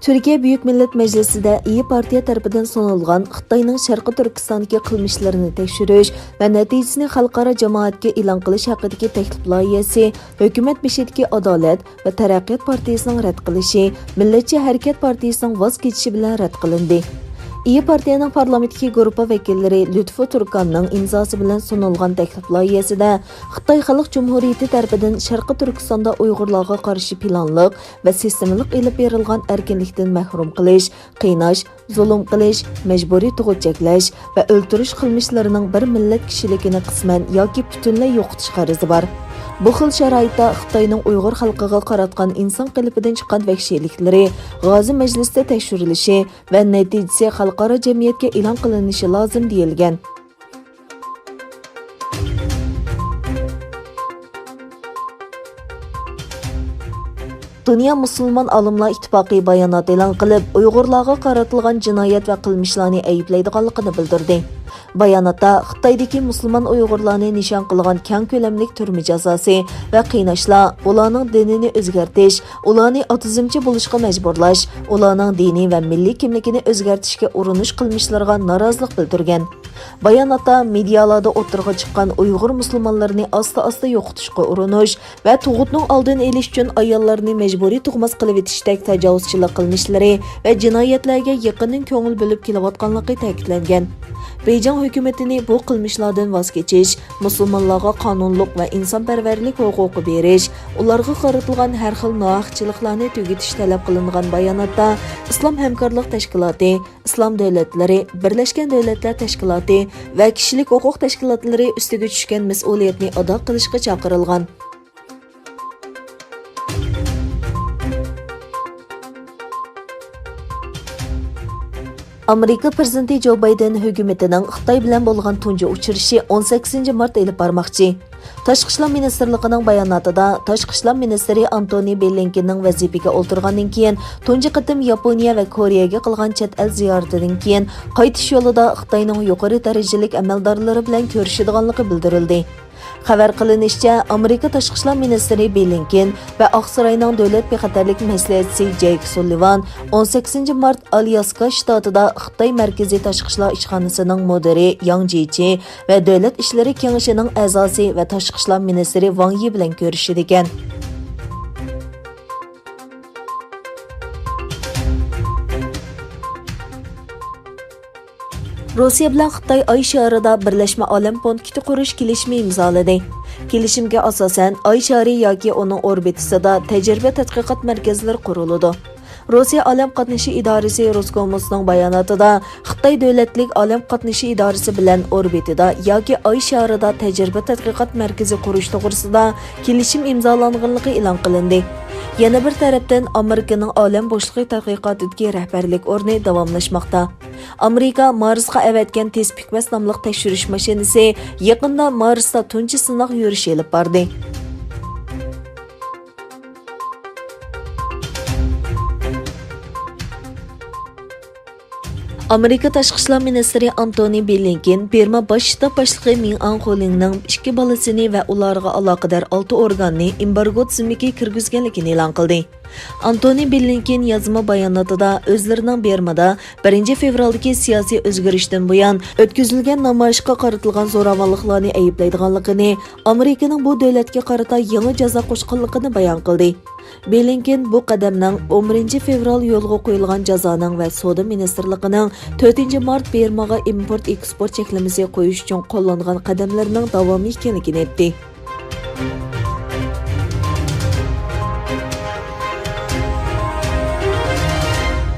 Türkiye Büyük Millet Meclisi'de İyi Partiya tarafından sunulgan Xitayning Sharqi Turkistondagi qilmishlarini tekshirish va natijasini xalqaro jamoatga e'lon qilish haqidagi taklif loyihasi hukumat beshidagi Adolat va Taraqqiyot partiyasining rad qilishi, Millatchi harakat partiyasining voz kechishi bilan rad qilindi. İyi Partiyaning parlamentdagi guruhi vakillari Lutfu Turkanning imzosi bilan sunulgan taklif loyihasida Xitoy Xalq Jumhuriyati tarafidan Sharqi Turkistonda Uyg'urlarga qarshi planliq va sistemalik elib berilgan erkinlikdan mahrum qilish, qiynash, zulm qilish, majburiy tug'ut va o'ltirish qilmishlarining bir millat kishiligini qisman yoki butunlay yo'qotish g'arzi bor. Bu xil sharoitda Xitoyning Uyg'ur xalqiga qaratgan inson qalbidan chiqqan vahshiyliklari G'ozi majlisda tekshirilishi va natijasi xalqaro jamiyatga e'lon qilinishi lozim deyilgan. Dünya Musulmon Olimlar Ittifoqi bayonot e'lon qilib, Uyg'urlarga qaratilgan jinoyat va qilmishlarni ayblaydiganligini bildirdi. Bayonotda Xitoydagi musulmon Uyg'urlarni nishon qilgan keng ko'lamli turma jazosi va qiynashlar, ularning dinini o'zgartirish, ularni otizmchi bo'lishga majburlash, ularning diniy va milliy kimligini o'zgartirishga urinish qilmishlariga norozilik bildirgan. Bayonotda medialarda o'tirg'a chiqqan Uyg'ur musulmonlarini asta-asta yo'qotishga urinish va tug'utning oldini olish uchun ayollarni majburiy tug'mas qilib etishdek tajovuzchilik qilmishlari va jinoyatlarga yaqindan ko'ngil bo'lib kelayotganligi ta'kidlangan. Beijing hukumatini bu qilmishlardan voz kechish, musulmonlarga qonunliq va insonparvarlik huquqi berish, ularga qaratilgan har xil nohaqchiliklarni tugatish talab qilingan bayonotda Islom hamkorlik tashkiloti, Islom davlatlari, Birlashgan Davlatlar tashkiloti va kishilik huquq tashkilotlari ustiga tushgan mas'uliyatni ado qilishga chaqirilgan. Amerika prezidenti Joe Biden hukumatining Xitoy bilan bo'lgan tunji uchrashuvi 18 mart elib bormoqchi. Tashqi ishlar ministrligining bayonotida Tashqi ishlar ministri Antony Blinkenning vazifaga o'tirgandan keyin tunji qatim Yaponiya va Koreyaga qilgan chet el ziyoratidan keyin qaytish yo'lida Xitoyning yuqori darajali amaldorlari bilan ko'rishadiganligi bildirildi. Xabar qilinishicha, Amerika Tashqi ishlar ministri Blinken va Oqsaroyning davlat bexatarlik maslahatchisi Jake Sullivan 18 mart Alyaska shtatida Xitoy markaziy tashqi ishlar ishxonasining mudiri Yang Jichi va davlat ishlari kengashining a'zosi va tashqi ishlar ministri Wang Yi bilan ko'rishdi ekan. Rossiya bilan Xitoy Oy sharida birlashma olam punkti qurish kelishimi imzoladi. Kelishimga asosan Oy shari yoki uning orbitasida tajriba tadqiqot markazlari quriladi. Rossiya olam qatnashi idorasi Roskomosning bayonotida Xitoy davlatlik olam qatnashi idorasi bilan orbitida yoki Oy sharida tajriba tadqiqot markazi qurish to'g'risida kelishim imzolanganligi e'lon qilindi. Yana bir tarafdan Amerikaning olam bo'shliqi tadqiqotidagi rahbarlik o'rni davomlashmoqda. Amerika Marsga avatgan tez pikmas nomli tekshirish mashinasi yaqinda Marsda tunji sinov yurishi olib bordi. Amerika Tashqi ishlar ministri Antony Blinken Bېrma bosh shtab boshlig'i Min Aung Hlaingning 2 bolasini va ularga aloqador 6 organni embargo tizimiga kirgizganligini e'lon qildi. Antony Blinken yozma bayonotida o'zlarining Bېrmada 1 fevraldagi siyosiy o'zgarishdan buyon o'tkazilgan namoyishga qaratilgan zo'ravonliklarni ayblaydiganligini, Amerikaning bu davlatga qarata yangi jazo qo'shganligini bayon qildi. Blinken bu qadamning 11 fevral yo'lga qo'yilgan jazoning va savdo ministrligining 4 mart Bېrmaga import-eksport cheklamasi qo'yish uchun qo'llangan qadamlarining davomi ekanligini aytdi.